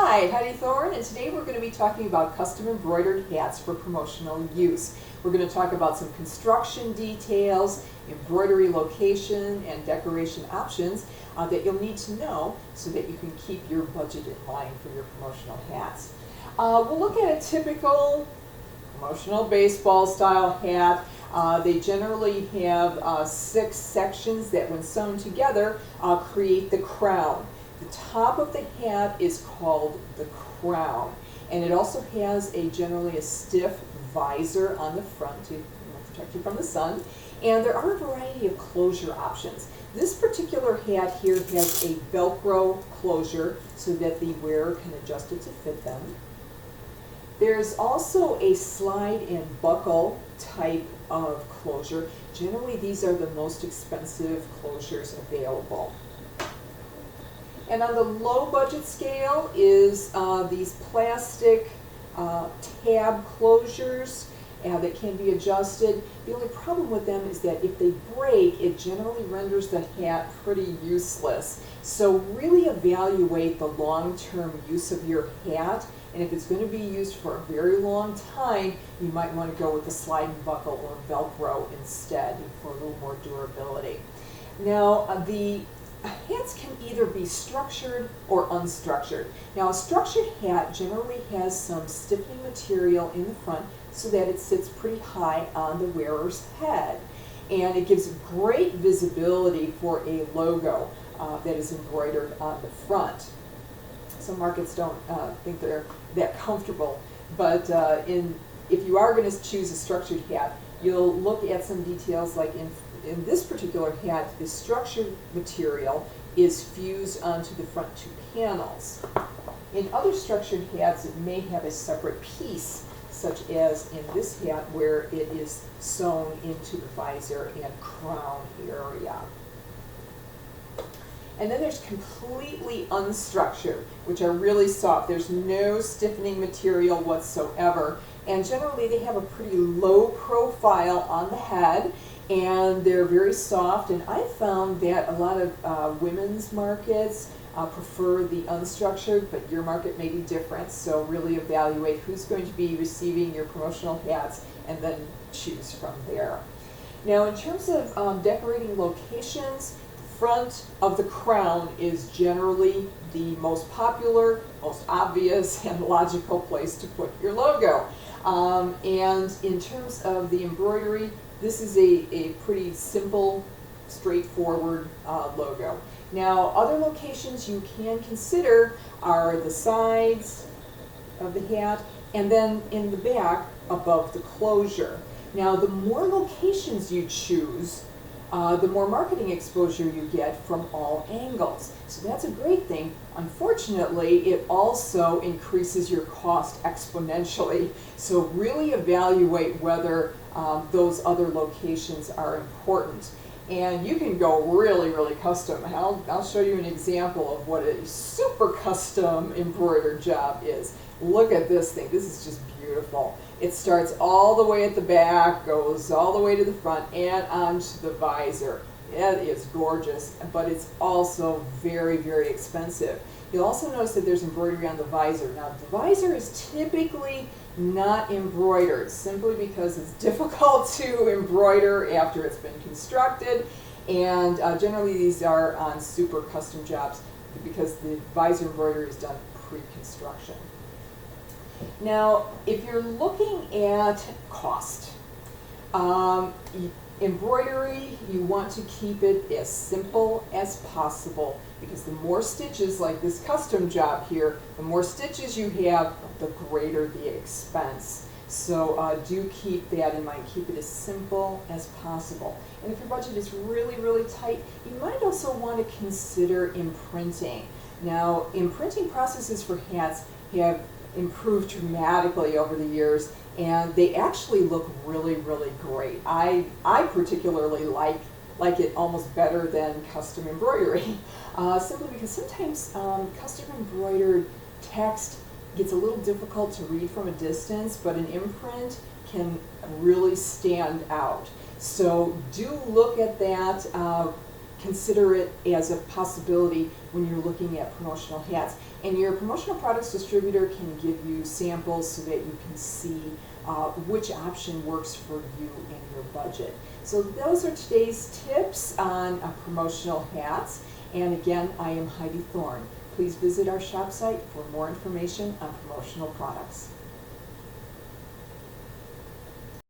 Hi, Heidi Thorne, and today we're going to be talking about custom embroidered hats for promotional use. We're going to talk about some construction details, embroidery location, and decoration options that you'll need to know so that you can keep your budget in line for your promotional hats. We'll look at a typical promotional baseball style hat. They generally have 6 sections that when sewn together create the crown. The top of the hat is called the crown, and it also has generally a stiff visor on the front to protect you from the sun, and there are a variety of closure options. This particular hat here has a Velcro closure so that the wearer can adjust it to fit them. There's also a slide and buckle type of closure. Generally, these are the most expensive closures available. And on the low budget scale is these plastic tab closures that can be adjusted. The only problem with them is that if they break, it generally renders the hat pretty useless. So really evaluate the long-term use of your hat, and if it's going to be used for a very long time, you might want to go with the slide and buckle or Velcro instead for a little more durability. Now the hats can either be structured or unstructured. Now a structured hat generally has some stiffening material in the front so that it sits pretty high on the wearer's head, and it gives great visibility for a logo that is embroidered on the front. Some markets don't think they're that comfortable, but if you are going to choose a structured hat, you'll look at some details like in this particular hat, the structured material is fused onto the front 2 panels. In other structured hats, it may have a separate piece, such as in this hat where it is sewn into the visor and crown area. And then there's completely unstructured, which are really soft. There's no stiffening material whatsoever, and generally they have a pretty low profile on the head, and they're very soft, and I found that a lot of women's markets prefer the unstructured, but your market may be different, so really evaluate who's going to be receiving your promotional hats and then choose from there. Now in terms of decorating locations, front of the crown is generally the most popular, most obvious, and logical place to put your logo. And in terms of the embroidery, this is a pretty simple, straightforward logo. Now, other locations you can consider are the sides of the hat and then in the back above the closure. Now, the more locations you choose, the more marketing exposure you get from all angles. So that's a great thing. Unfortunately, it also increases your cost exponentially. So really evaluate whether those other locations are important. And you can go really, really custom. I'll show you an example of what a super custom embroidered job is. Look at this thing. This is just beautiful. It starts all the way at the back, goes all the way to the front, and onto the visor. It is gorgeous, but it's also very, very expensive. You'll also notice that there's embroidery on the visor. Now, the visor is typically not embroidered, simply because it's difficult to embroider after it's been constructed, and generally these are on super custom jobs because the visor embroidery is done pre-construction. Now, if you're looking at cost, embroidery, you want to keep it as simple as possible, because the more stitches, like this custom job here, the more stitches you have, the greater the expense. So do keep that in mind. Keep it as simple as possible. And if your budget is really, really tight, you might also want to consider imprinting. Now, imprinting processes for hats have improved dramatically over the years, and they actually look really, really great. I particularly like it almost better than custom embroidery, simply because sometimes custom embroidered text gets a little difficult to read from a distance, but an imprint can really stand out. So do look at that. consider it as a possibility when you're looking at promotional hats. And your promotional products distributor can give you samples so that you can see which option works for you and your budget. So those are today's tips on promotional hats. And again, I am Heidi Thorne. Please visit our shop site for more information on promotional products.